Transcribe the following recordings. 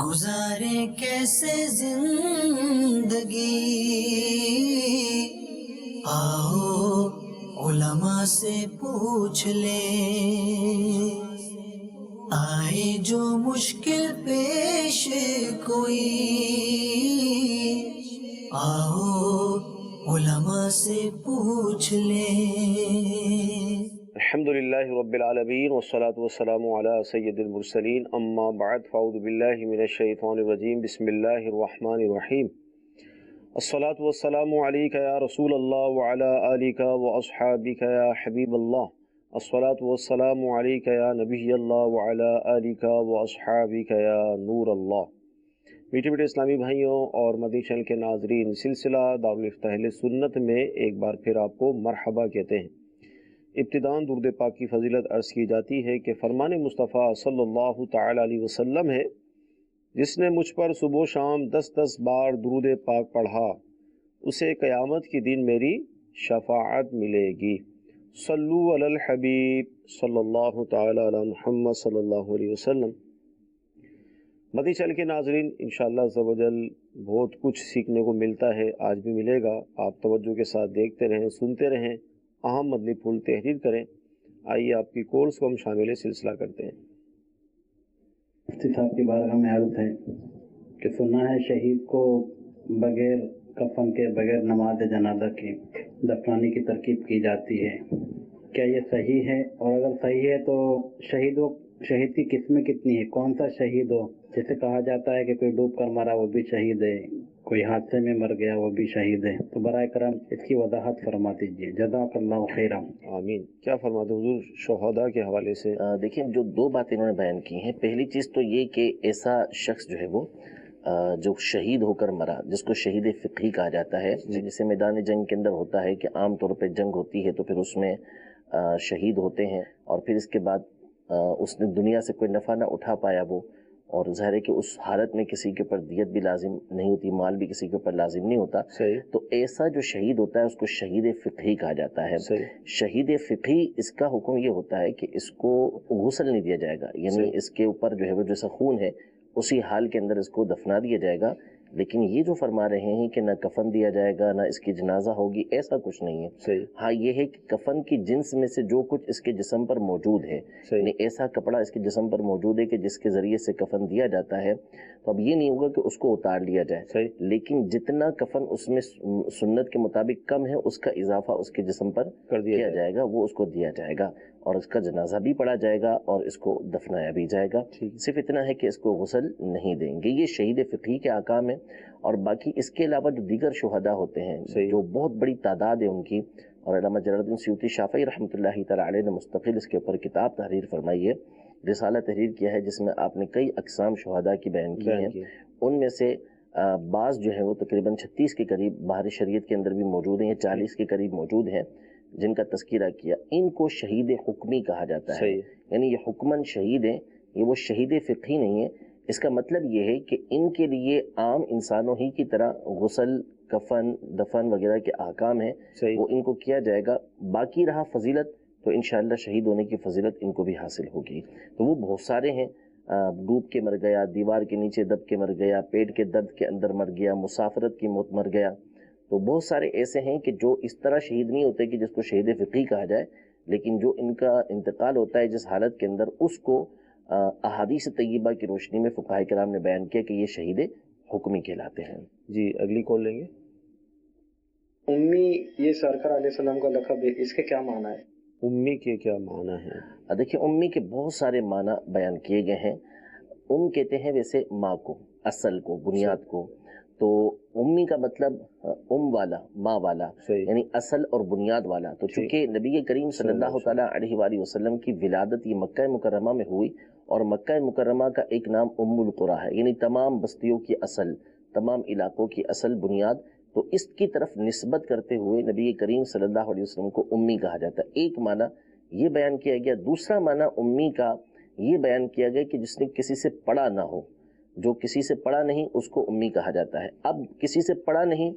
گزارے کیسے زندگی، آؤ علماء سے پوچھ لیں، آئے جو مشکل پیش کوئی، آؤ علماء سے پوچھ لیں۔ الحمدللہ رب العالمین والصلاة والسلام علی سید المرسلین، اما بعد فاعوذ باللہ من الشیطان الرجیم، بسم اللہ الرحمن الرحیم۔ الصلاة والسلام علیک یا رسول اللہ وعلی آلک واصحابک یا حبیب اللہ، الصلاة والسلام علیک یا نبی اللہ وعلی آلک واصحابک یا نور اللہ۔ میٹھے میٹھے اسلامی بھائیوں اور مدنی چینل کے ناظرین، سلسلہ دارالفتہ اہل سنت میں ایک بار پھر آپ کو مرحبا کہتے ہیں۔ ابتداً درود پاک کی فضیلت عرض کی جاتی ہے کہ فرمان مصطفیٰ صلی اللہ تعالی علیہ وسلم ہے، جس نے مجھ پر صبح و شام 10 بار درود پاک پڑھا، اسے قیامت کی دن میری شفاعت ملے گی۔ صلو علی الحبیب صلی اللہ تعالی علی محمد صلی اللہ علیہ وسلم۔ مدنی چینل کے ناظرین، انشاءاللہ عز و جل بہت کچھ سیکھنے کو ملتا ہے، آج بھی ملے گا۔ آپ توجہ کے ساتھ دیکھتے رہیں، سنتے رہیں، اہم مدنی پھول تحریر کریں۔ آئیے آپ کی کورس کو ہم شامل سلسلہ کرتے ہیں۔ مفتی صاحب کی بارگاہ میں عرض ہے کہ سنا ہے شہید کو بغیر کفن کے، بغیر نماز جنازہ کے دفنانے کی ترکیب کی جاتی ہے، کیا یہ صحیح ہے؟ اور اگر صحیح ہے تو شہید کی قسمیں کتنی ہے؟ کون سا شہید ہو؟ جیسے کہا جاتا ہے کہ کوئی ڈوب کر مرا وہ بھی شہید ہے، کوئی حادثے میں مر گیا وہ بھی شہید ہے، تو برائے کرم اس کی وضاحت فرما دیجیے، جزاک اللہ خیرا۔ آمین۔ کیا فرماتے حضور شہداء کے حوالے سے؟ دیکھیں، جو دو باتیں انہوں نے بیان کی ہیں، پہلی چیز تو یہ کہ ایسا شخص جو ہے وہ جو شہید ہو کر مرا، جس کو شہید فقہی کہا جاتا ہے، جسے میدان جنگ کے اندر ہوتا ہے کہ عام طور پہ جنگ ہوتی ہے تو پھر اس میں شہید ہوتے ہیں، اور پھر اس کے بعد اس نے دنیا سے کوئی نفع نہ اٹھا پایا وہ، اور ظاہر ہے کہ اس حالت میں کسی کے اوپر دیت بھی لازم نہیں ہوتی، مال بھی کسی کے اوپر لازم نہیں ہوتا، تو ایسا جو شہید ہوتا ہے اس کو شہید فقہی کہا جاتا ہے۔ شہید فقہی، اس کا حکم یہ ہوتا ہے کہ اس کو غسل نہیں دیا جائے گا، یعنی اس کے اوپر جو ہے وہ جیسا خون ہے اسی حال کے اندر اس کو دفنا دیا جائے گا، لیکن یہ جو فرما رہے ہیں کہ نہ کفن دیا جائے گا نہ اس کی جنازہ ہوگی، ایسا کچھ نہیں ہے۔ ہاں یہ ہے کہ کفن کی جنس میں سے جو کچھ اس کے جسم پر موجود ہے، یعنی ایسا کپڑا اس کے جسم پر موجود ہے کہ جس کے ذریعے سے کفن دیا جاتا ہے، تو اب یہ نہیں ہوگا کہ اس کو اتار لیا جائے، لیکن جتنا کفن اس میں سنت کے مطابق کم ہے اس کا اضافہ اس کے جسم پر کیا جائے گا، وہ اس کو دیا جائے گا، اور اس کا جنازہ بھی پڑھا جائے گا اور اس کو دفنایا بھی جائے گا۔ صرف اتنا ہے کہ اس کو غسل نہیں دیں گے۔ یہ شہید فقہی کے احکام ہیں، اور باقی اس کے علاوہ جو دیگر شہداء ہوتے ہیں جو بہت بڑی تعداد ہے ان کی، اور علامہ جلال الدین سیوطی شافعی رحمۃ اللہ تعالی علیہ نے مستقل اس کے اوپر کتاب تحریر فرمائی ہے، رسالہ تحریر کیا ہے، جس میں آپ نے کئی اقسام شہداء کی بیان کی ہیں۔ ان میں سے بعض جو ہیں وہ تقریباً 36 کے قریب بحر شریعت کے اندر بھی موجود ہیں، 40 کے قریب موجود ہیں جن کا تذکرہ کیا۔ ان کو شہید حکمی کہا جاتا ہے، یعنی یہ حکماً شہید ہیں، یہ وہ شہید فقہی نہیں ہے۔ اس کا مطلب یہ ہے کہ ان کے لیے عام انسانوں ہی کی طرح غسل، کفن، دفن وغیرہ کے احکام ہیں، وہ ان کو کیا جائے گا۔ باقی رہا فضیلت، تو انشاءاللہ شہید ہونے کی فضیلت ان کو بھی حاصل ہوگی۔ تو وہ بہت سارے ہیں، ڈوب کے مر گیا، دیوار کے نیچے دب کے مر گیا، پیٹ کے درد کے اندر مر گیا، مسافرت کی موت مر گیا، تو بہت سارے ایسے ہیں کہ جو اس طرح شہید نہیں ہوتے کہ جس کو شہید فقہی کہا جائے، لیکن جو ان کا انتقال ہوتا ہے جس حالت کے اندر، اس کو احادیث طیبہ کی روشنی میں فقہاء کرام نے بیان کیا کہ یہ شہید حکمی کہلاتے ہیں۔ جی اگلی کال لیں گے۔ امی، یہ سرکار علیہ السلام کا لقب ہے، اس کے کیا معنی ہے؟ امی کے کیا معنی ہیں؟ دیکھیں، امی کے بہت سارے معنی بیان کیے گئے ہیں۔ ام کہتے ہیں ویسے ماں کو، اصل کو، بنیاد کو، تو امی کا مطلب ام والا، ماں والا، یعنی اصل اور بنیاد والا۔ تو چونکہ نبی کریم صلی اللہ تعالیٰ علیہ وآلہ وسلم کی ولادت یہ مکہ مکرمہ میں ہوئی، اور مکہ مکرمہ کا ایک نام ام القریٰ ہے، یعنی تمام بستیوں کی اصل، تمام علاقوں کی اصل، بنیاد، تو اس کی طرف نسبت کرتے ہوئے نبی کریم صلی اللہ علیہ وسلم کو امی کہا جاتا ہے۔ ایک معنی یہ بیان کیا گیا۔ دوسرا معنی امی کا یہ بیان کیا گیا کہ جس نے کسی سے پڑھا نہ ہو، جو کسی سے پڑھا نہیں اس کو امی کہا جاتا ہے۔ اب کسی سے پڑھا نہیں،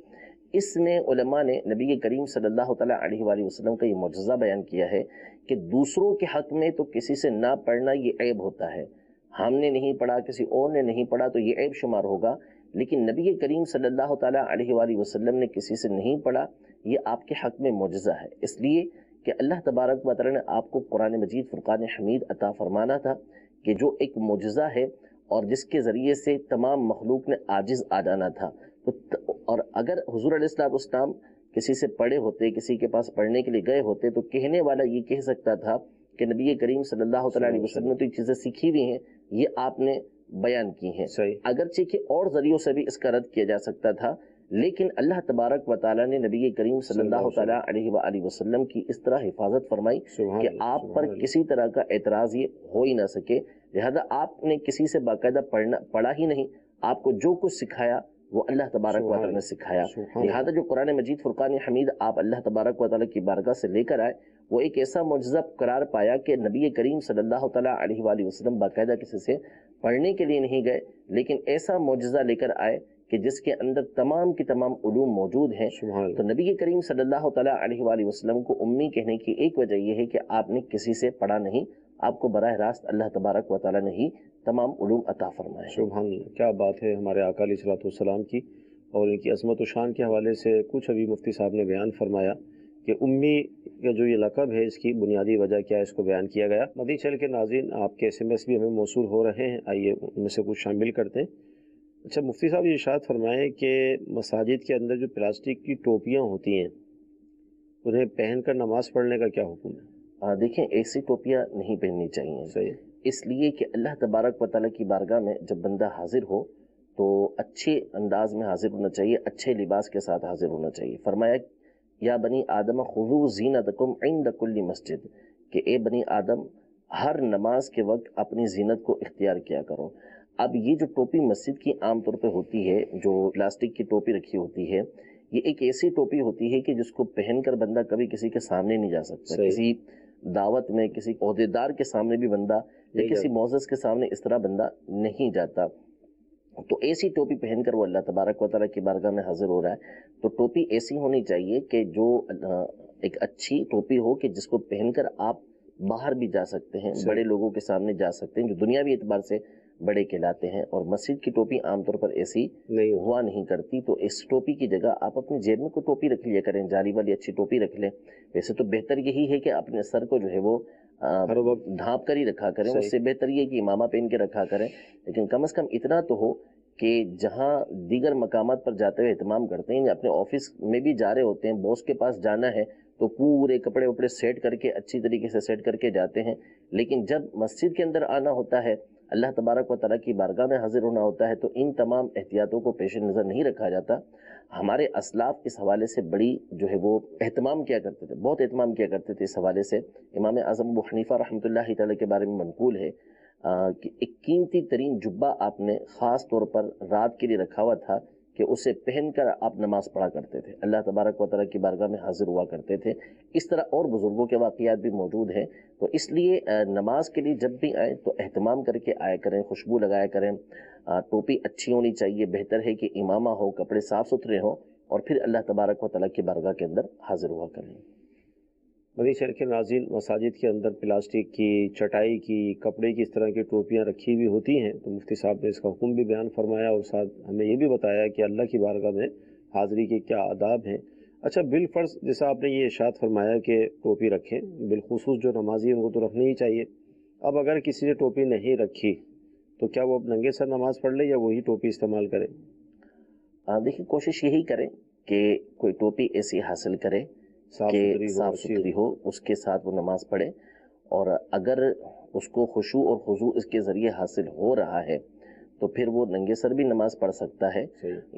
اس میں علماء نے نبی کریم صلی اللہ تعالیٰ علیہ وآلہ وسلم کا یہ معجزہ بیان کیا ہے کہ دوسروں کے حق میں تو کسی سے نہ پڑھنا یہ عیب ہوتا ہے، ہم نے نہیں پڑھا، کسی اور نے نہیں پڑھا تو یہ عیب شمار ہوگا، لیکن نبی کریم صلی اللہ تعالیٰ علیہ وآلہ وسلم نے کسی سے نہیں پڑھا، یہ آپ کے حق میں معجزہ ہے، اس لیے کہ اللہ تبارک و تعالیٰ نے آپ کو قرآن مجید فرقان حمید عطا فرمانا تھا کہ جو ایک معجزہ ہے اور جس کے ذریعے سے تمام مخلوق نے عاجز آ جانا تھا۔ اور اگر حضور علیہ الصلوۃ والسلام کسی سے پڑھے ہوتے، کسی کے پاس پڑھنے کے لیے گئے ہوتے، تو کہنے والا یہ کہہ سکتا تھا کہ نبی کریم صلی اللہ تعالیٰ علیہ وسلم نے تو یہ چیزیں سیکھی ہوئی ہیں، یہ آپ نے بیان کی ہیں، اگرچہ کہ اور ذریعوں سے بھی اس کا رد کیا جا سکتا تھا، لیکن اللہ تبارک و تعالیٰ نے نبی کریم صلی اللہ تعالیٰ علیہ وآلہ وسلم کی اس طرح حفاظت فرمائی کہ آپ پر کسی طرح کا اعتراض یہ ہو ہی نہ سکے، لہذا آپ نے کسی سے باقاعدہ پڑھا ہی نہیں، آپ کو جو کچھ سکھایا وہ اللہ تبارک و تعالیٰ نے سکھایا، لہذا جو قرآن مجید فرقان حمید آپ اللہ تبارک و تعالیٰ کی بارگاہ سے لے کر آئے وہ ایک ایسا معجزہ قرار پایا کہ نبی کریم صلی اللہ تعالیٰ علیہ وآلہ وسلم باقاعدہ کسی سے پڑھنے کے لیے نہیں گئے، لیکن ایسا معجزہ لے کر آئے کہ جس کے اندر تمام کی تمام علوم موجود ہیں۔ تو نبی کریم صلی اللہ تعالیٰ علیہ وآلہ وسلم کو امی کہنے کی ایک وجہ یہ ہے کہ آپ نے کسی سے پڑھا نہیں، آپ کو براہ راست اللہ تبارک و تعالیٰ نے ہی تمام علوم عطا فرمائے۔ سبحان اللہ، کیا بات ہے ہمارے آقا علیہ الصلوۃ والسلام کی اور ان کی عظمت و شان کے حوالے سے کچھ ابھی مفتی صاحب نے بیان فرمایا کہ امی کا جو یہ لقب ہے اس کی بنیادی وجہ کیا ہے، اس کو بیان کیا گیا۔ مدنی چینل کے ناظرین، آپ کے SMS بھی ہمیں موصول ہو رہے ہیں، آئیے ان میں سے کچھ شامل کرتے ہیں۔ اچھا مفتی صاحب، یہ ارشاد فرمائیں کہ مساجد کے اندر جو پلاسٹک کی ٹوپیاں ہوتی ہیں انہیں پہن کر نماز پڑھنے کا کیا حکم ہے؟ دیکھیں، ایسی ٹوپیاں نہیں پہننی چاہیے، صحیح، اس لیے کہ اللہ تبارک و تعالیٰ کی بارگاہ میں جب بندہ حاضر ہو تو اچھے انداز میں حاضر ہونا چاہیے، اچھے لباس کے ساتھ حاضر ہونا چاہیے۔ فرمایا یا بنی آدم خذوا زینتکم عند کل مسجد، کہ اے بنی آدم ہر نماز کے وقت اپنی زینت کو اختیار کیا کرو۔ اب یہ جو ٹوپی مسجد کی عام طور پہ ہوتی ہے، جو پلاسٹک کی ٹوپی رکھی ہوتی ہے، یہ ایک ایسی ٹوپی ہوتی ہے کہ جس کو پہن کر بندہ کبھی کسی کے سامنے نہیں جا سکتا، کسی دعوت میں کسی عہدیدار کے سامنے بھی بندہ یا کسی معزز کے سامنے اس طرح بندہ نہیں جاتا۔ تو ایسی ٹوپی پہن کر وہ اللہ تبارک و تعالیٰ کی بارگاہ میں حاضر ہو رہا ہے، تو ٹوپی ایسی ہونی چاہیے کہ جو ایک اچھی ٹوپی ہو کہ جس کو پہن کر آپ باہر بھی جا سکتے ہیں، بڑے لوگوں کے سامنے جا سکتے ہیں جو دنیاوی اعتبار سے بڑے کہلاتے ہیں، اور مسجد کی ٹوپی عام طور پر ایسی ہوا نہیں کرتی، تو اس ٹوپی کی جگہ آپ اپنی جیب میں کوئی ٹوپی رکھ لیا کریں، جالی والی اچھی ٹوپی رکھ لیں۔ ویسے تو بہتر یہی ہے کہ اپنے سر کو جو ہے وہ ہر وقت ڈھانپ کر ہی رکھا کریں، اس سے بہتر یہ کہ امامہ پہن کے رکھا کریں، لیکن کم از کم اتنا تو ہو کہ جہاں دیگر مقامات پر جاتے ہوئے اہتمام کرتے ہیں، اپنے آفس میں بھی جا رہے ہوتے ہیں، باس کے پاس جانا ہے تو پورے کپڑے وپڑے سیٹ کر کے اچھی طریقے سے سیٹ کر کے جاتے ہیں، لیکن جب مسجد کے اندر آنا ہوتا ہے، اللہ تبارک و تعالیٰ کی بارگاہ میں حاضر ہونا ہوتا ہے، تو ان تمام احتیاطوں کو پیش نظر نہیں رکھا جاتا۔ ہمارے اسلاف اس حوالے سے بڑی جو ہے وہ اہتمام کیا کرتے تھے، بہت اہتمام کیا کرتے تھے اس حوالے سے۔ امام اعظم ابو حنیفہ رحمۃ اللہ تعالیٰ کے بارے میں منقول ہے کہ ایک قیمتی ترین جبہ آپ نے خاص طور پر رات کے لیے رکھا ہوا تھا کہ اسے پہن کر آپ نماز پڑھا کرتے تھے، اللہ تبارک و تعالیٰ کی بارگاہ میں حاضر ہوا کرتے تھے۔ اس طرح اور بزرگوں کے واقعات بھی موجود ہیں، تو اس لیے نماز کے لیے جب بھی آئیں تو اہتمام کر کے آیا کریں، خوشبو لگایا کریں، ٹوپی اچھی ہونی چاہیے، بہتر ہے کہ امامہ ہو، کپڑے صاف ستھرے ہوں، اور پھر اللہ تبارک و تعالیٰ کی بارگاہ کے اندر حاضر ہوا کریں۔ مدنی چینل کے ناظرین، مساجد کے اندر پلاسٹک کی، چٹائی کی، کپڑے کی اس طرح کی ٹوپیاں رکھی ہوئی ہوتی ہیں، تو مفتی صاحب نے اس کا حکم بھی بیان فرمایا اور ساتھ ہمیں یہ بھی بتایا کہ اللہ کی بارگاہ میں حاضری کے کیا آداب ہیں۔ اچھا بالفرض جیسا آپ نے یہ ارشاد فرمایا کہ ٹوپی رکھیں، بالخصوص جو نمازی ہیں ان کو تو رکھنی ہی چاہیے، اب اگر کسی نے ٹوپی نہیں رکھی تو کیا وہ ننگے سر نماز پڑھ لے یا وہی ٹوپی استعمال کرے؟ دیکھیں، کوشش یہی کریں کہ کوئی ٹوپی ایسی حاصل کرے کہ صاف ستھری ہو، اس کے ساتھ وہ نماز پڑھے، اور اگر اس کو خشوع اور خضوع اس کے ذریعے حاصل ہو رہا ہے تو پھر وہ ننگے سر بھی نماز پڑھ سکتا ہے،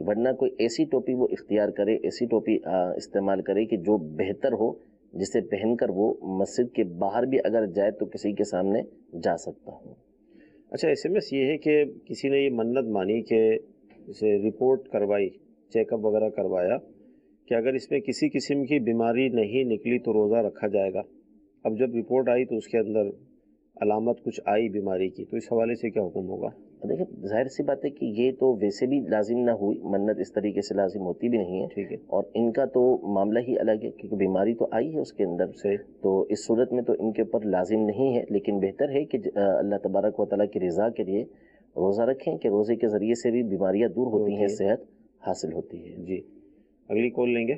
ورنہ کوئی ایسی ٹوپی وہ اختیار کرے، ایسی ٹوپی استعمال کرے کہ جو بہتر ہو، جسے پہن کر وہ مسجد کے باہر بھی اگر جائے تو کسی کے سامنے جا سکتا ہو۔ اچھا SMS یہ ہے کہ کسی نے یہ منت مانی کہ اسے رپورٹ کروائی، چیک اپ وغیرہ کروایا کہ اگر اس میں کسی قسم کی بیماری نہیں نکلی تو روزہ رکھا جائے گا، اب جب رپورٹ آئی تو اس کے اندر علامت کچھ آئی بیماری کی، تو اس حوالے سے کیا حکم ہوگا؟ دیکھیں ظاہر سی بات ہے کہ یہ تو ویسے بھی لازم نہ ہوئی، منت اس طریقے سے لازم ہوتی بھی نہیں ہے، ٹھیک ہے، اور ان کا تو معاملہ ہی الگ ہے کیونکہ بیماری تو آئی ہے اس کے اندر، صحیح، تو اس صورت میں تو ان کے اوپر لازم نہیں ہے، لیکن بہتر ہے کہ اللہ تبارک و تعالیٰ کی رضا کے لیے روزہ رکھیں کہ روزے کے ذریعے سے بھی بیماریاں دور ہوتی ہیں، صحت حاصل ہوتی ہے۔ جی اگلی کال لیں گے۔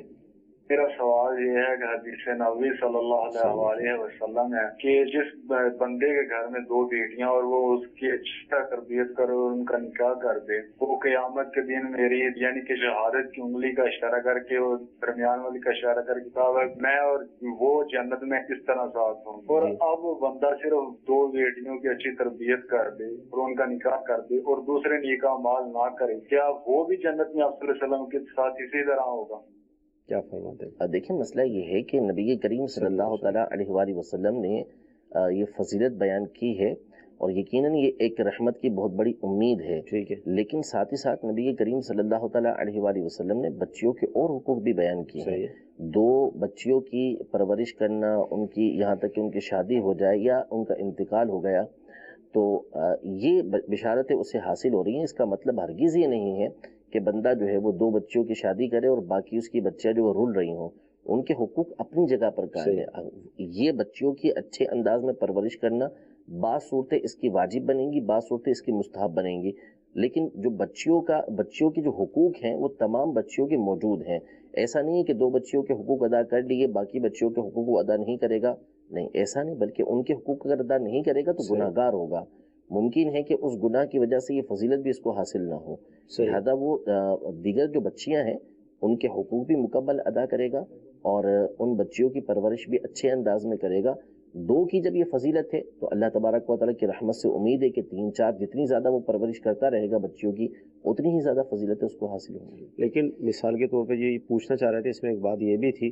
میرا سوال یہ ہے کہ حدیث نبوی صلی اللہ علیہ وسلم ہے کہ جس بندے کے گھر میں 2 بیٹیاں اور وہ اس کی اچھی طرح تربیت کرے اور ان کا نکاح کر دے، وہ قیامت کے دن میری یعنی کہ شہادت کی انگلی کا اشارہ کر کے اور درمیان والی کا اشارہ کر کے کہا میں اور وہ جنت میں کس طرح ساتھ ہوں، اور اب وہ بندہ صرف 2 بیٹیوں کی اچھی تربیت کر دے اور ان کا نکاح کر دے اور دوسرے نیکا مال نہ کرے، کیا وہ بھی جنت میں آپ صلی اللہ علیہ وسلم کے ساتھ اسی طرح ہوگا؟ کیا فرماتے ہیں؟ دیکھیں مسئلہ یہ ہے کہ نبی کریم صلی اللہ تعالیٰ علیہ وآلہ وسلم نے یہ فضیلت بیان کی ہے، اور یقیناً یہ ایک رحمت کی بہت بڑی امید ہے، ٹھیک ہے، لیکن ساتھ ہی ساتھ نبی کریم صلی اللہ تعالیٰ علیہ وآلہ وسلم نے بچیوں کے اور حقوق بھی بیان کیے ہیں۔ صحیح ہے، 2 بچیوں کی پرورش کرنا، ان کی یہاں تک کہ ان کی شادی ہو جائے یا ان کا انتقال ہو گیا تو یہ بشارتیں اسے حاصل ہو رہی ہیں۔ اس کا مطلب ہرگز یہ نہیں ہے کہ بندہ جو ہے وہ 2 بچیوں کی شادی کرے اور باقی اس کی بچیاں جو وہ رول رہی ہوں، ان کے حقوق اپنی جگہ پر قائم ہے۔ یہ بچیوں کی اچھے انداز میں پرورش کرنا بعض صورتیں اس کی واجب بنیں گی، بعض صورتیں اس کی مستحب بنیں گی، لیکن جو بچیوں کے جو حقوق ہیں وہ تمام بچیوں کے موجود ہیں۔ ایسا نہیں ہے کہ 2 بچیوں کے حقوق ادا کر لیے باقی بچیوں کے حقوق وہ ادا نہیں کرے گا، نہیں ایسا نہیں، بلکہ ان کے حقوق اگر ادا نہیں کرے گا تو گناہ گار ہوگا، ممکن ہے کہ اس گناہ کی وجہ سے یہ فضیلت بھی اس کو حاصل نہ ہو، لہذا وہ دیگر جو بچیاں ہیں ان کے حقوق بھی مکمل ادا کرے گا اور ان بچیوں کی پرورش بھی اچھے انداز میں کرے گا۔ 2 کی جب یہ فضیلت ہے تو اللہ تبارک و تعالیٰ کی رحمت سے امید ہے کہ 3 4 جتنی زیادہ وہ پرورش کرتا رہے گا بچیوں کی اتنی ہی زیادہ فضیلتیں اس کو حاصل ہوں گی۔ لیکن مثال کے طور پہ یہ پوچھنا چاہ رہے تھے، اس میں ایک بات یہ بھی تھی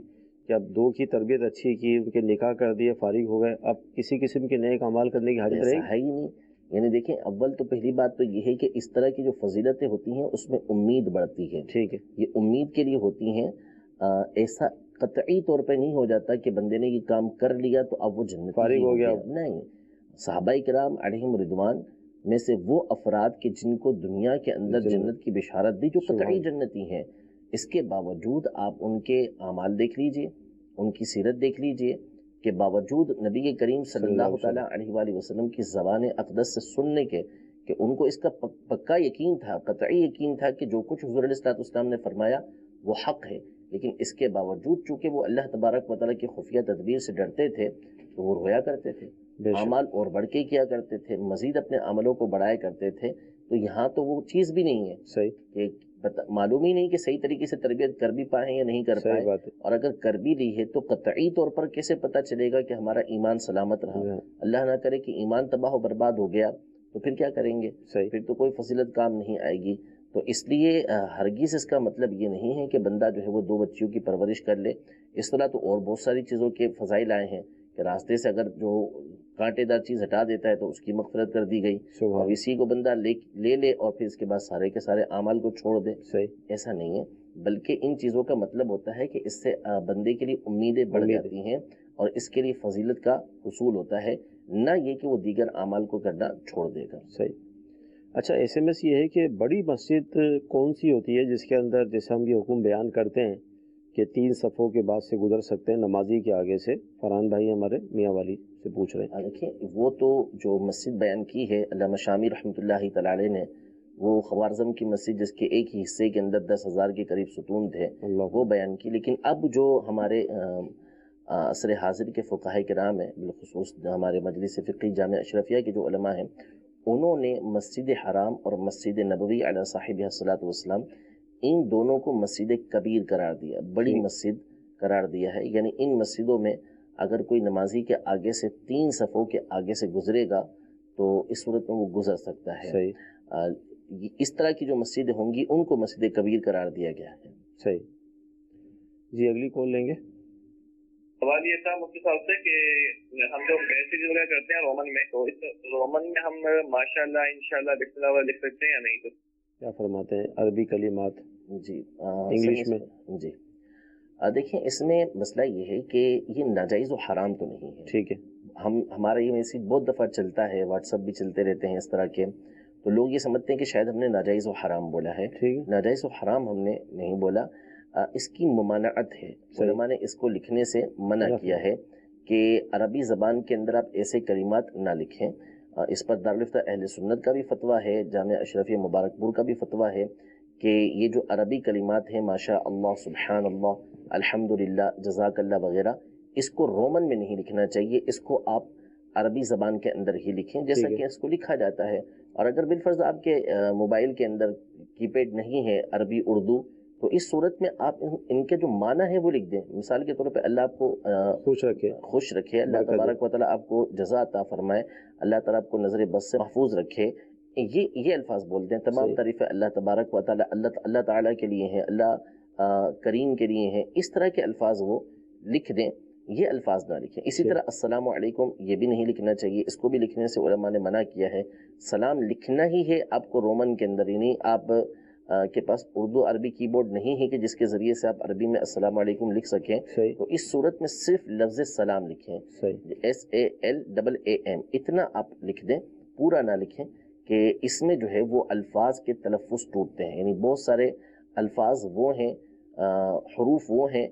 کہ اب 2 کی تربیت اچھی کی، ان کے نکاح کر دیے، فارغ ہو گئے، اب کسی قسم کے نئے اعمال کرنے کی حاجت رہے ایسا ہے ہی نہیں، یعنی دیکھیں اول تو پہلی بات تو یہ ہے کہ اس طرح کی جو فضیلتیں ہوتی ہیں اس میں امید بڑھتی ہے، ٹھیک ہے، یہ امید کے لیے ہوتی ہیں، ایسا قطعی طور پہ نہیں ہو جاتا کہ بندے نے یہ کام کر لیا تو اب وہ جنتی فارغ ہو گیا، نہیں۔ صحابہ کرام علیہم رضوان میں سے وہ افراد کہ جن کو دنیا کے اندر جنت کی بشارت دی جو قطعی جنتی ہیں، اس کے باوجود آپ ان کے اعمال دیکھ لیجئے، ان کی سیرت دیکھ لیجئے کہ باوجود نبی کریم صلی اللہ تعالیٰ علیہ وآلہ وسلم کی زبان اقدس سے سننے کے کہ ان کو اس کا پکا یقین تھا، قطعی یقین تھا کہ جو کچھ حضور علیہ السلام نے فرمایا وہ حق ہے، لیکن اس کے باوجود چونکہ وہ اللہ تبارک و تعالیٰ کی خفیہ تدبیر سے ڈرتے تھے تو وہ رویا کرتے تھے، اعمال اور بڑھ کے کیا کرتے تھے، مزید اپنے عملوں کو بڑھایا کرتے تھے، تو یہاں تو وہ چیز بھی نہیں ہے، صحیح کہ معلوم ہی نہیں کہ صحیح طریقے سے تربیت کر بھی پائیں یا نہیں کر پائیں، اور اگر کر بھی لی ہے تو قطعی طور پر کیسے پتہ چلے گا کہ ہمارا ایمان سلامت رہا؟ اللہ نہ کرے کہ ایمان تباہ و برباد ہو گیا تو پھر کیا کریں گے؟ پھر تو کوئی فضیلت کام نہیں آئے گی۔ تو اس لیے ہرگز اس کا مطلب یہ نہیں ہے کہ بندہ جو ہے وہ 2 بچیوں کی پرورش کر لے، اس طرح تو اور بہت ساری چیزوں کے فضائل آئے ہیں کہ راستے سے اگر جو کانٹے دار چیز ہٹا دیتا ہے تو اس کی مغفرت کر دی گئی، اور اسی کو بندہ لے لے اور پھر اس کے بعد سارے کے سارے اعمال کو چھوڑ دے، ایسا نہیں ہے، بلکہ ان چیزوں کا مطلب ہوتا ہے کہ اس سے بندے کے لیے امیدیں بڑھ جاتی ہیں اور اس کے لیے فضیلت کا حصول ہوتا ہے، نہ یہ کہ وہ دیگر اعمال کو کرنا چھوڑ دے گا۔ صحیح۔ اچھا SMS یہ ہے کہ بڑی مسجد کون سی ہوتی ہے جس کے اندر جیسے ہم یہ حکم بیان کرتے ہیں کہ 3 صفوں کے بعد سے گزر سکتے ہیں نمازی کے آگے سے؟ فرحان بھائی ہمارے میاں والی سے پوچھ رہے ہیں۔ دیکھیں وہ تو جو مسجد بیان کی ہے علامہ شامی رحمۃ اللہ تعالی علیہ نے، وہ خوارزم کی مسجد جس کے ایک ہی حصے کے اندر 10,000 کے قریب ستون تھے وہ بیان کی، لیکن اب جو ہمارے عصر حاضر کے فقہاء کرام ہیں، بالخصوص ہمارے مجلس فقہی جامعہ اشرفیہ کے جو علماء ہیں، انہوں نے مسجد حرام اور مسجد نبوی علی صاحبہ الصلاۃ والسلام ان دونوں کو مسجد کبیر قرار دیا، بڑی مسجد قرار دیا ہے، یعنی ان مسجدوں میں اگر کوئی نمازی کے آگے سے 3 صفوں کے آگے سے گزرے گا تو اس صورت میں وہ گزر سکتا ہے۔ اس طرح کی جو مسجدیں ہوں گی ان کو مسجد کبیر قرار دیا گیا ہے۔ صحیح جی، اگلی کال لیں گے۔ سوال یہ تھا مفتی صاحب سے کہ ہم جو میسیج وغیرہ کرتے ہیں رومن میں، تو اس رومن میں ہم ماشاءاللہ انشاءاللہ بسم اللہ لکھ سکتے ہیں یا نہیں؟ تو کیا فرماتے ہیں؟ عربی کلمات جی انگلش میں؟ جی دیکھیں اس میں مسئلہ یہ ہے کہ یہ ناجائز و حرام تو نہیں ہے، ٹھیک ہے، ہمارا یہ میسیج بہت دفعہ چلتا ہے، واٹس ایپ بھی چلتے رہتے ہیں اس طرح کے، تو لوگ یہ سمجھتے ہیں کہ شاید ہم نے ناجائز و حرام بولا ہے. ناجائز و حرام ہم نے نہیں بولا. اس کی ممانعت ہے. علماء نے اس کو لکھنے سے منع کیا ہے کہ عربی زبان کے اندر آپ ایسے کلمات نہ لکھیں. اس پر دارالفتہ اہل سنت کا بھی فتویٰ ہے, جامعہ اشرفیہ مبارک پور کا بھی فتویٰ ہے کہ یہ جو عربی کلمات ہیں ماشاء اللہ, سبحان اللہ, الحمدللہ, جزاک اللہ وغیرہ, اس کو رومن میں نہیں لکھنا چاہیے. اس کو آپ عربی زبان کے اندر ہی لکھیں جیسا کہ اس کو لکھا جاتا ہے. اور اگر بالفرض آپ کے موبائل کے اندر کی پیڈ نہیں ہے عربی اردو, تو اس صورت میں آپ ان کے جو معنی ہے وہ لکھ دیں. مثال کے طور پہ اللہ آپ کو خوش رکھے, اللہ تبارک و تعالیٰ آپ کو جزا عطا فرمائے, اللہ تعالیٰ آپ کو نظر بد سے محفوظ رکھے. یہ الفاظ بولتے ہیں. تمام تعریفیں اللہ تبارک و تعالیٰ اللہ تعالیٰ کے لیے ہیں, اللہ کریم کے لیے ہیں. اس طرح کے الفاظ وہ لکھ دیں, یہ الفاظ نہ لکھیں. اسی طرح السلام علیکم یہ بھی نہیں لکھنا چاہیے. اس کو بھی لکھنے سے علماء نے منع کیا ہے. سلام لکھنا ہی ہے آپ کو رومن کے اندر, یعنی آپ کے پاس اردو عربی کی بورڈ نہیں ہے کہ جس کے ذریعے سے آپ عربی میں السلام علیکم لکھ سکیں. تو اس صورت میں صرف لفظ سلام لکھیں, SALAAM, اتنا آپ لکھ دیں, پورا نہ لکھیں کہ اس میں جو ہے وہ الفاظ کے تلفظ ٹوٹتے ہیں. یعنی بہت سارے الفاظ وہ ہیں, حروف وہ ہیں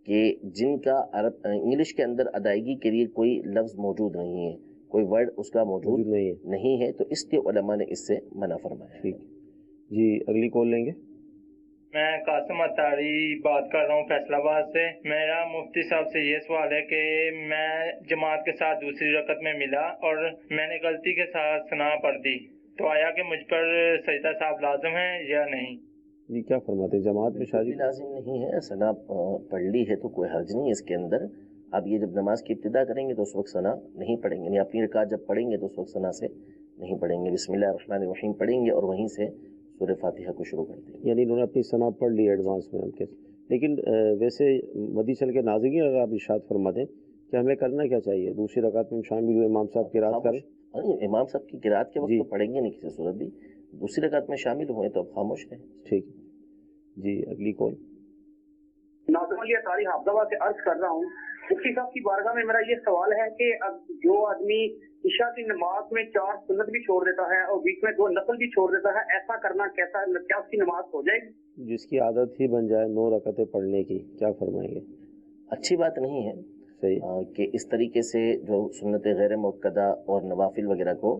کہ جن کا انگلش کے اندر ادائیگی کے لیے کوئی لفظ موجود نہیں ہے, کوئی ورڈ اس کا موجود نہیں ہے. تو اس کے علماء نے اس سے منع فرمایا. ٹھیک جی, اگلی کال لیں گے. میں قاسم اتاری بات کر رہا ہوں فیصل آباد سے. میرا مفتی صاحب سے یہ سوال ہے کہ میں جماعت کے ساتھ دوسری رکعت میں ملا اور میں نے غلطی کے ساتھ ثنا پڑھ دی, تو آیا کہ مجھ پر سجدہ صاحب لازم ہے یا نہیں؟ جی کیا فرماتے ہیں, جماعت میں شادی لازم نہیں ہے. ثنا پڑھ لی ہے تو کوئی حرج نہیں اس کے اندر. اب یہ جب نماز کی ابتدا کریں گے تو اس وقت ثنا نہیں پڑھیں گے, یعنی اپنی رکعت جب پڑھیں گے تو اس وقت ثنا سے نہیں پڑھیں گے. بسم اللہ الرحمن الرحیم پڑھیں گے اور وہیں سے سورہ فاتحہ کو شروع کر دیں گے. یعنی انہوں نے اپنی ثنا پڑھ لی ایڈوانس میں. لیکن ویسے مدی چل کے ناظرین اگر آپ ارشاد فرما دیں کہ ہمیں کرنا کیا چاہیے, دوسری رکعت میں شامل ہوئے امام صاحب کی قرات کریں. امام صاحب کی قرات کے وقت تو پڑھیں گے نہیں کسی صورت بھی, دوسری رکعت میں شامل ہوئے تو اب خاموش رہیں. ٹھیک جی, اگلی کال. ناظم علی اتاری حافظ آباد سے عرض کر رہا ہوں, مفتی صاحب کی بارگاہ میں میرا یہ سوال ہے کہ جو آدمی عشاء کی نماز میں 4 سنت بھی چھوڑ دیتا ہے اور بیچ میں 2 نفل بھی چھوڑ دیتا ہے, ایسا کرنا کیسا, کیا اس کی نماز ہو جائے گی؟ جس کی عادت ہی بن جائے 9 رکعتیں پڑھنے کی, کیا فرمائیں گے؟ اچھی بات نہیں ہے کہ اس طریقے سے جو سنت غیر مؤکدہ اور نوافل وغیرہ کو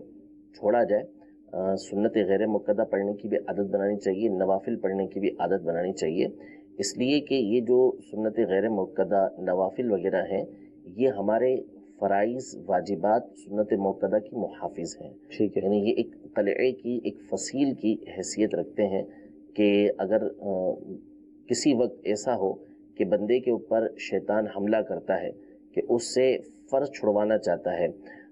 چھوڑا جائے. سنت غیر مؤکدہ پڑھنے کی بھی عادت بنانی چاہیے, نوافل پڑھنے کی بھی عادت بنانی چاہیے. اس لیے کہ یہ جو سنت غیر مؤکدہ نوافل وغیرہ ہیں یہ ہمارے فرائض واجبات سنت مؤکدہ کی محافظ ہیں. ٹھیک ہے, یعنی یہ ایک قلعے کی, ایک فصیل کی حیثیت رکھتے ہیں کہ اگر کسی وقت ایسا ہو کہ بندے کے اوپر شیطان حملہ کرتا ہے کہ اس سے فرض چھڑوانا چاہتا ہے,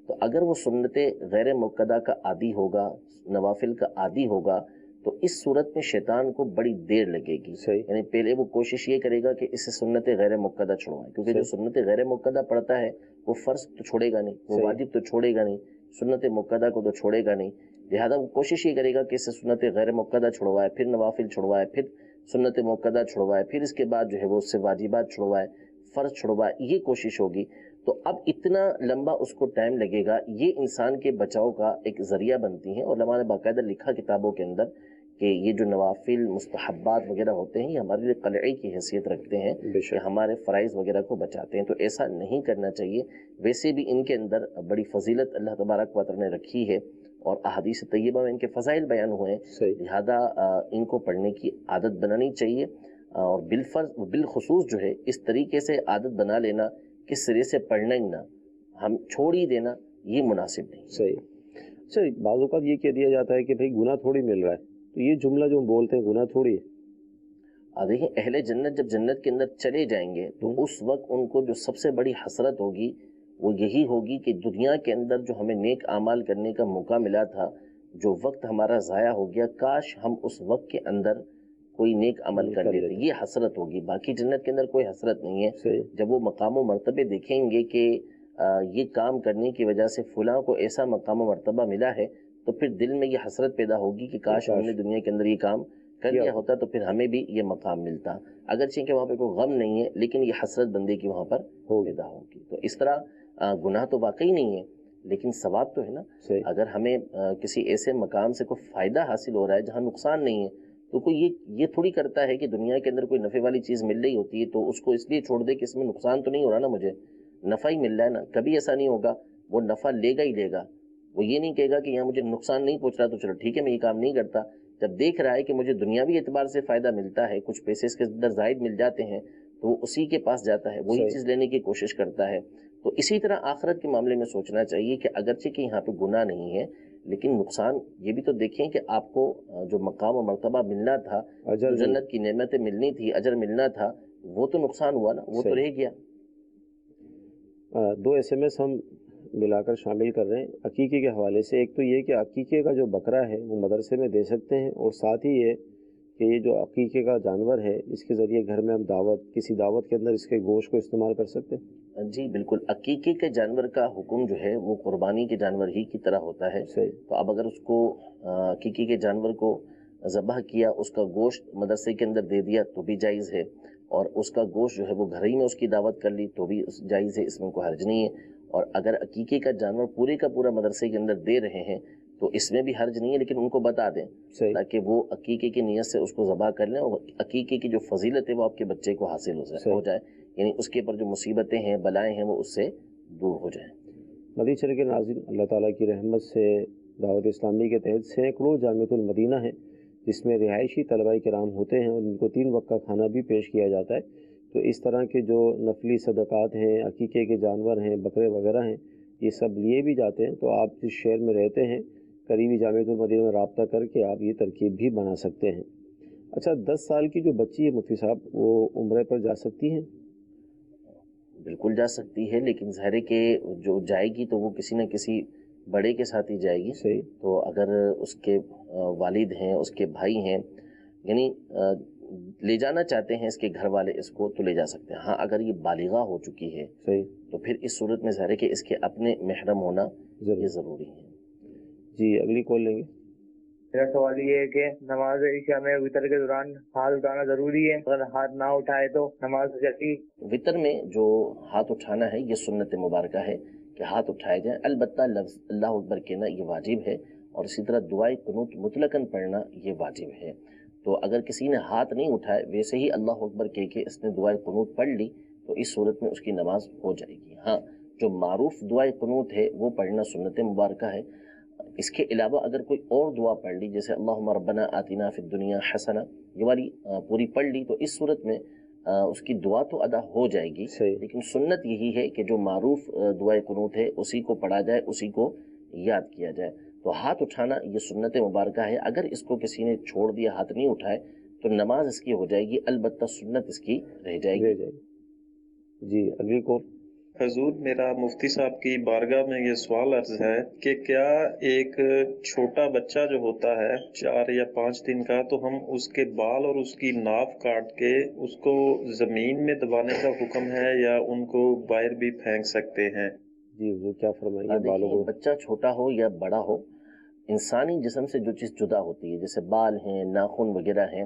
تو اگر وہ سنت غیر مؤکدہ کا عادی ہوگا, نوافل کا عادی ہوگا, تو اس صورت میں شیطان کو بڑی دیر لگے گی. یعنی پہلے وہ کوشش یہ کرے گا کہ اسے سنت غیر مؤکدہ چھڑوائے, کیونکہ جو سنت غیر مؤکدہ پڑھتا ہے وہ فرض تو چھوڑے گا نہیں, وہ واجب تو چھوڑے گا نہیں, سنت مؤکدہ کو تو چھوڑے گا نہیں. لہذا وہ کوشش یہ کرے گا کہ اسے سنت غیر مؤکدہ چھڑوائے, پھر نوافل چھڑوائے, پھر سنت مؤکدہ چھڑوائے, پھر اس کے بعد جو ہے وہ اس سے واجبات چھڑوائے, فرض چھڑوائے. یہ کوشش ہوگی. تو اب اتنا لمبا اس کو ٹائم لگے گا. یہ انسان کے بچاؤ کا ایک ذریعہ بنتی ہیں. علماء نے باقاعدہ لکھا کتابوں کے اندر کہ یہ جو نوافل مستحبات وغیرہ ہوتے ہیں یہ ہمارے لیے قلعے کی حیثیت رکھتے ہیں کہ ہمارے فرائض وغیرہ کو بچاتے ہیں. تو ایسا نہیں کرنا چاہیے. ویسے بھی ان کے اندر بڑی فضیلت اللہ تبارک و تعالی نے رکھی ہے اور احادیث طیبہ میں ان کے فضائل بیان ہوئے ہیں. لہذا ان کو پڑھنے کی عادت بنانی چاہیے, اور بالخصوص جو ہے اس طریقے سے عادت بنا لینا کہ سرے سے پڑھنا ہی نہ, ہم چھوڑ ہی دینا, یہ مناسب نہیں. صحیح. بعض اوقات یہ کہہ دیا جاتا ہے کہ بھئی گناہ تھوڑی مل رہا ہے, تو یہ جملہ جو ہم بولتے ہیں گناہ تھوڑی ہے. دیکھیں اہل جنت جب جنت کے اندر چلے جائیں گے تو اس وقت ان کو جو سب سے بڑی حسرت ہوگی وہ یہی ہوگی کہ دنیا کے اندر جو ہمیں نیک اعمال کرنے کا موقع ملا تھا, جو وقت ہمارا ضائع ہو گیا, کاش ہم اس وقت کے اندر کوئی نیک عمل کر لیتے. یہ حسرت ہوگی. باقی جنت کے اندر کوئی حسرت نہیں ہے. جب وہ مقام و مرتبے دیکھیں گے کہ یہ کام کرنے کی وجہ سے فلاں کو ایسا مقام و مرتبہ ملا ہے, تو پھر دل میں یہ حسرت پیدا ہوگی کہ کاش ہم نے دنیا کے اندر یہ کام کر لیا ہوتا تو پھر ہمیں بھی یہ مقام ملتا. اگرچہ کہ وہاں پہ کوئی غم نہیں ہے, لیکن یہ حسرت بندے کی وہاں پر پیدا ہوگی. تو اس طرح گناہ تو واقعی نہیں ہے, لیکن ثواب تو ہے نا. صحیح. اگر ہمیں کسی ایسے مقام سے کوئی فائدہ حاصل ہو رہا ہے جہاں نقصان نہیں ہے تو کوئی یہ تھوڑی کرتا ہے کہ دنیا کے اندر کوئی نفع والی چیز مل رہی ہوتی ہے تو اس کو اس لیے چھوڑ دے کہ اس میں نقصان تو نہیں ہو رہا نا, مجھے نفع ہی مل رہا ہے نا. کبھی ایسا نہیں ہوگا, وہ نفع لے گا ہی لے گا. وہ یہ نہیں کہے گا کہ یہاں مجھے نقصان نہیں پہنچ رہا تو چلو ٹھیک ہے میں یہ کام نہیں کرتا. جب دیکھ رہا ہے کہ مجھے دنیاوی اعتبار سے فائدہ ملتا ہے, کچھ پیسے اس کے اندر زائد مل جاتے ہیں, تو وہ اسی کے پاس جاتا ہے, وہی چیز لینے کی کوشش کرتا ہے. تو اسی طرح آخرت کے معاملے میں سوچنا چاہیے کہ اگرچہ کہ یہاں پہ گناہ نہیں ہے لیکن نقصان یہ بھی تو دیکھیں کہ آپ کو جو مقام و مرتبہ ملنا تھا, جو جنت کی نعمتیں ملنی تھی, اجر ملنا تھا, وہ تو نقصان ہوا نا, وہ تو رہ گیا. 2 SMS ہم ملا کر شامل کر رہے ہیں عقیقے کے حوالے سے. ایک تو یہ کہ عقیقے کا جو بکرا ہے وہ مدرسے میں دے سکتے ہیں, اور ساتھ ہی یہ کہ یہ جو عقیقے کا جانور ہے اس کے ذریعے گھر میں ہم کسی دعوت کے اندر اس کے گوشت کو استعمال کر سکتے ہیں. جی بالکل, عقیقے کے جانور کا حکم جو ہے وہ قربانی کے جانور ہی کی طرح ہوتا ہے. تو اب اگر اس کو عقیقے کے جانور کو ذبح کیا, اس کا گوشت مدرسے کے اندر دے دیا تو بھی جائز ہے, اور اس کا گوشت جو ہے وہ گھر ہی میں اس کی دعوت کر لی تو بھی جائز ہے, اس میں کوئی حرج نہیں ہے. اور اگر عقیقے کا جانور پورے کا پورا مدرسے کے اندر دے رہے ہیں تو اس میں بھی حرج نہیں ہے, لیکن ان کو بتا دیں تاکہ وہ عقیقے کی نیت سے اس کو ذبح کر لیں, اور عقیقے کی جو فضیلت ہے وہ آپ کے بچے کو حاصل ہو جائے, یعنی اس کے اوپر جو مصیبتیں ہیں, بلائیں ہیں, وہ اس سے دور ہو جائیں. مدینہ چل کے ناظرین, اللہ تعالیٰ کی رحمت سے دعوت اسلامی کے تحت سینکڑوں جامعۃ المدینہ ہیں جس میں رہائشی طلباء کرام ہوتے ہیں, اور ان کو 3 وقت کا کھانا بھی پیش کیا جاتا ہے. تو اس طرح کے جو نفلی صدقات ہیں, عقیقے کے جانور ہیں, بکرے وغیرہ ہیں, یہ سب لیے بھی جاتے ہیں. تو آپ جس شہر میں رہتے ہیں قریبی جامعۃ المدینہ میں رابطہ کر کے آپ یہ ترکیب بھی بنا سکتے ہیں. اچھا, 10 سال کی جو بچی ہے مفتی صاحب, وہ عمرے پر جا سکتی ہیں؟ بالکل جا سکتی ہے, لیکن ظاہر ہے کہ جو جائے گی تو وہ کسی نہ کسی بڑے کے ساتھ ہی جائے گی. صحیح. تو اگر اس کے والد ہیں, اس کے بھائی ہیں, یعنی لے جانا چاہتے ہیں اس کے گھر والے اس کو, تو لے جا سکتے ہیں. ہاں اگر یہ بالغہ ہو چکی ہے صحیح, تو پھر اس صورت میں ظاہر ہے کہ اس کے اپنے محرم ہونا یہ ضروری ہے. جی اگلی کال لیں گے. میرا سوال یہ ہے کہ نماز عشاء میں وطر کے دوران ہاتھ اٹھانا ضروری ہے, اگر ہاتھ نہ اٹھائے تو نماز جیسی. وطر میں جو ہاتھ اٹھانا ہے یہ سنت مبارکہ ہے کہ ہاتھ اٹھائے جائیں. البتہ لفظ اللہ اکبر کہنا یہ واجب ہے, اور اسی طرح دعائے قنوت مطلقاً پڑھنا یہ واجب ہے. تو اگر کسی نے ہاتھ نہیں اٹھائے, ویسے ہی اللہ اکبر کہہ کے اس نے دعائے قنوت پڑھ لی, تو اس صورت میں اس کی نماز ہو جائے گی. ہاں, جو معروف دعائے قنوت ہے وہ پڑھنا سنت مبارکہ ہے. اس کے علاوہ اگر کوئی اور دعا پڑھ لی, جیسے اللہم ربنا آتنا فی الدنیا حسنہ, یہ والی پوری پڑھ لی, تو اس صورت میں اس کی دعا تو ادا ہو جائے گی. لیکن سنت یہی ہے کہ جو معروف دعائے قنوت ہے اسی کو پڑھا جائے, اسی کو یاد کیا جائے. تو ہاتھ اٹھانا یہ سنت مبارکہ ہے. اگر اس کو کسی نے چھوڑ دیا, ہاتھ نہیں اٹھائے, تو نماز اس کی ہو جائے گی, البتہ سنت اس کی رہ جائے گی. جی اگلی کال. حضور, میرا مفتی صاحب کی بارگاہ میں یہ سوال عرض ہے کہ کیا ایک چھوٹا بچہ جو ہوتا ہے 4 یا 5 دن کا, تو ہم اس کے بال اور اس کی ناف کاٹ کے اس کو زمین میں دبانے کا حکم ہے, یا ان کو باہر بھی پھینک سکتے ہیں؟ جی وہ کیا فرمائیے. بالوں کو, بچہ چھوٹا ہو یا بڑا ہو, انسانی جسم سے جو چیز جدا ہوتی ہے جیسے بال ہیں, ناخن وغیرہ ہیں,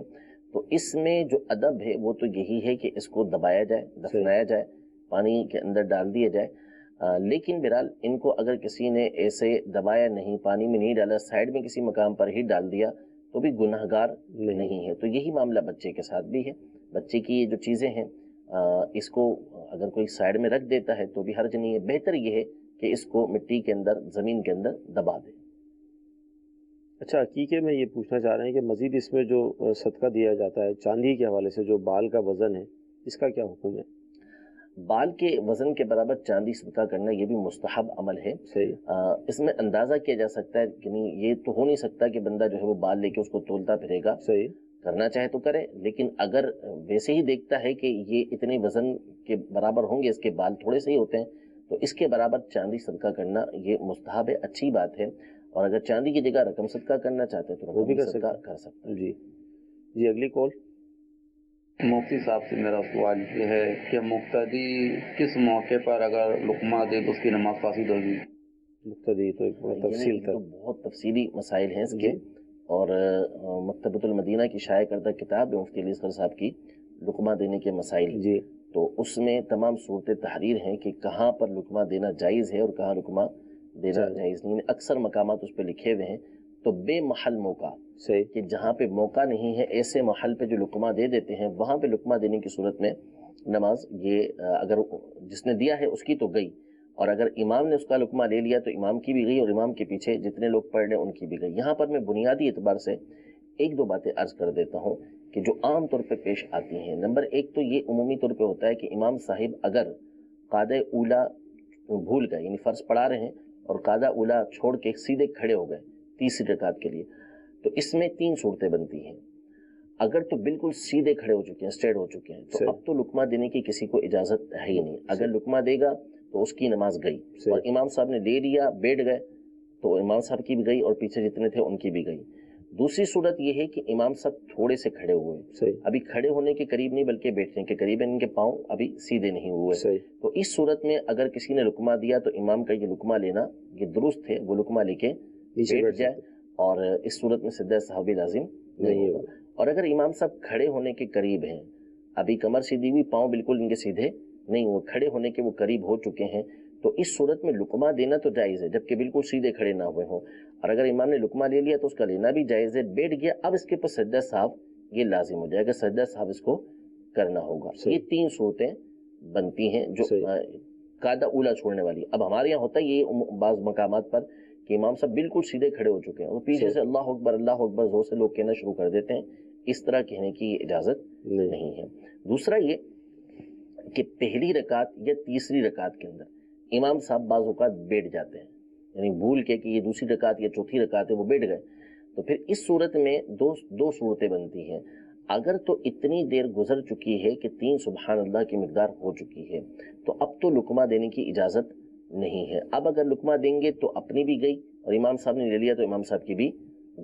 تو اس میں جو ادب ہے وہ تو یہی ہے کہ اس کو دبایا جائے, دفنایا جائے, پانی کے اندر ڈال دیا جائے. لیکن بہرحال ان کو اگر کسی نے ایسے دبایا نہیں, پانی میں نہیں ڈالا, سائڈ میں کسی مقام پر ہی ڈال دیا, تو بھی گناہ گار نہیں ہے. تو یہی معاملہ بچے کے ساتھ بھی ہے. بچے کی یہ جو چیزیں ہیں اس کو اگر کوئی سائڈ میں رکھ دیتا ہے تو بھی حرج نہیں ہے. بہتر یہ ہے کہ اس کو مٹی کے اندر, زمین کے اندر دبا دے. اچھا, عقیقے میں یہ پوچھنا چاہ رہے ہیں کہ مزید اس میں جو صدقہ دیا جاتا ہے چاندی کے حوالے سے, جو بال کا وزن ہے, اس کا کیا حکم ہے؟ بال کے وزن کے برابر چاندی صدقہ کرنا یہ بھی مستحب عمل ہے. اس میں اندازہ کیا جا سکتا ہے کہ نہیں, یہ تو ہو نہیں سکتا کہ بندہ جو ہے وہ بال لے کے اس کو تولتا پھرے گا. کرنا چاہے تو کرے, لیکن اگر ویسے ہی دیکھتا ہے کہ یہ اتنے وزن کے برابر ہوں گے, اس کے بال تھوڑے سے ہی ہوتے ہیں, تو اس کے برابر چاندی صدقہ کرنا یہ مستحب ہے, اچھی بات ہے. اور اگر چاندی کی جگہ رقم صدقہ کرنا چاہتے ہیں تو وہ بھی صدقہ کر سکتے ہیں. جی اگلی کال. مفتی صاحب سے میرا سوال یہ ہے کہ مقتدی کس موقع پر اگر لقمہ دے تو اس کی نماز فاسد ہوگی؟ مقتدی تو ایک تفصیل تھا, بہت تفصیلی مسائل ہیں اس کے, اور مکتبۃ المدینہ کی شائع کردہ کتاب مفتی علی اصغر صاحب کی لقمہ دینے کے مسائل, تو اس میں تمام صورت تحریر ہیں کہ کہاں پر لقمہ دینا جائز ہے اور کہاں لقمہ دینا جائز نہیں. اکثر مقامات اس پہ لکھے ہوئے ہیں. تو بے محل موقع کہ جہاں پہ موقع نہیں ہے ایسے محل پہ جو لقمہ دے دیتے ہیں وہاں پہ لقمہ دینے کی صورت میں نماز یہ اگر جس نے دیا ہے اس کی تو گئی, اور اگر امام نے اس کا لقمہ لے لیا تو امام کی بھی گئی اور امام کے پیچھے جتنے لوگ پڑھ رہے ہیں ان کی بھی گئی. یہاں پر میں بنیادی اعتبار سے ایک دو باتیں عرض کر دیتا ہوں کہ جو عام طور پہ پیش آتی ہیں. نمبر ایک تو یہ عمومی طور پہ ہوتا ہے کہ امام صاحب اگر قاعدہ اولا بھول گئے, یعنی فرض پڑھا رہے ہیں اور قاعدہ اولا چھوڑ کے سیدھے کھڑے ہو گئے تیسری رکعت کے لیے, تو اس میں 3 صورتیں بنتی ہیں. اگر تو بالکل سیدھے کھڑے ہو چکے ہیں, اسٹریٹ ہو چکے ہیں, تو اب تو لقمہ دینے کی کسی کو اجازت ہے ہی نہیں. اگر لقمہ دے گا تو اس کی نماز گئی, اور امام صاحب نے لے لیا بیٹھ گئے تو امام صاحب کی بھی گئی اور پیچھے جتنے تھے ان کی بھی گئی. دوسری صورت یہ ہے کہ امام صاحب تھوڑے سے کھڑے ہوئے, ابھی کھڑے ہونے کے قریب نہیں بلکہ بیٹھنے کے قریب, ان کے پاؤں ابھی سیدھے نہیں ہوئے. تو اس صورت میں اگر کسی نے لقمہ دیا تو امام کا یہ لقمہ لینا یہ درست ہے, وہ لقمہ لے کے بیٹھ جائے, اور اس صورت میں سجدہ سہو بھی لازم نہیں ہوگا. اور اگر امام صاحب کھڑے ہونے کے قریب ہیں, ابھی کمر سیدھی ہوئی, پاؤں بالکل ان کے سیدھے نہیں ہوئے, کھڑے ہونے کے وہ قریب ہو چکے ہیں, تو اس صورت میں لقمہ دینا تو جائز ہے جبکہ بالکل سیدھے کھڑے نہ ہوئے ہوں. اور اگر امام نے لقمہ لے لیا تو اس کا لینا بھی جائز ہے. بیٹھ گیا, اب اس کے اوپر سجدہ صاحب یہ لازم ہو جائے گا, سجدہ صاحب اس کو کرنا ہوگا. یہ 3 صورتیں بنتی ہیں جو قاعدہ اولا چھوڑنے والی. اب ہمارے یہاں ہوتا ہے یہ بعض مقامات پر کہ امام صاحب بالکل سیدھے کھڑے ہو چکے ہیں اور پیچھے سے اللہ اکبر زور سے لوگ کہنا شروع کر دیتے ہیں. اس طرح کہنے کی اجازت نہیں ہے. دوسرا یہ کہ پہلی رکعت یا تیسری رکعت کے اندر امام صاحب بعض اوقات بیٹھ جاتے ہیں, یعنی بھول کے کہ یہ دوسری رکعت یا چوتھی رکعت ہے وہ بیٹھ گئے, تو پھر اس صورت میں دو صورتیں بنتی ہیں. اگر تو اتنی دیر گزر چکی ہے کہ 3 سبحان اللہ کی مقدار ہو چکی ہے تو اب تو لقمہ دینے کی اجازت نہیں ہے. اب اگر لقمہ دیں گے تو اپنی بھی گئی اور امام صاحب نے لے لیا تو امام صاحب کی بھی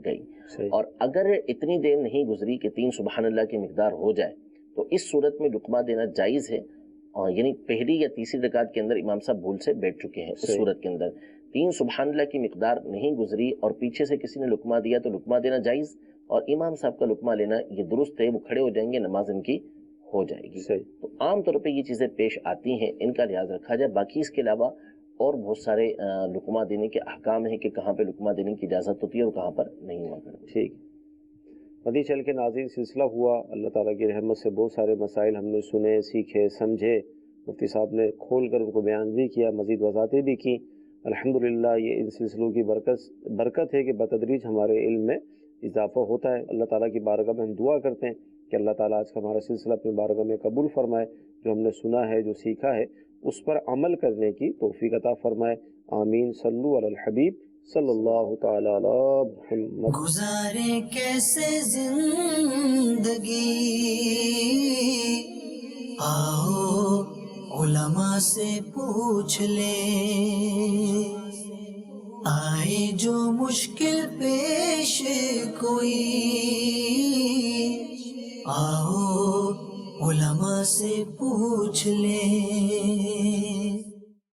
گئی. اور اگر اتنی دیر نہیں گزری کہ 3 سبحان اللہ کی مقدار ہو جائے تو اس صورت میں لقمہ دینا جائز ہے, اور یعنی پہلی یا تیسری رکعت کے اندر امام صاحب بھول سے بیٹھ چکے ہیں. اس صورت کے اندر 3 سبحان اللہ کی مقدار نہیں گزری اور پیچھے سے کسی نے لقمہ دیا تو لقمہ دینا جائز, اور امام صاحب کا لقمہ لینا یہ درست ہے, وہ کھڑے ہو جائیں گے, نماز ان کی ہو جائے گی. تو عام طور پہ یہ چیزیں پیش آتی ہیں, ان کا لحاظ رکھا جائے. باقی اس کے علاوہ اور بہت سارے لقمہ دینے کے احکام ہیں کہ کہاں پہ لقمہ دینے کی اجازت ہوتی ہے اور کہاں پر نہیں ہوا کرتی. ٹھیک, مدی چل کے ناظرین سلسلہ ہوا. اللہ تعالیٰ کی رحمت سے بہت سارے مسائل ہم نے سنے, سیکھے, سمجھے. مفتی صاحب نے کھول کر ان کو بیان بھی کیا, مزید وضاحتیں بھی کی. الحمدللہ یہ ان سلسلوں کی برکت ہے کہ بتدریج ہمارے علم میں اضافہ ہوتا ہے. اللہ تعالیٰ کی بارگاہ میں ہم دعا کرتے ہیں کہ اللہ تعالیٰ آج کا ہمارا سلسلہ اپنی بارگاہ میں قبول فرمائے, جو ہم نے سنا ہے, جو سیکھا ہے, اس پر عمل کرنے کی توفیق عطا فرمائے. آمین. صلو علی الحبیب صلی اللہ تعالی علی محمد. گزارے کیسے زندگی, آؤ علماء سے پوچھ لیں, آئے جو مشکل پیش کوئی, آؤ علماء سے پوچھ لیں.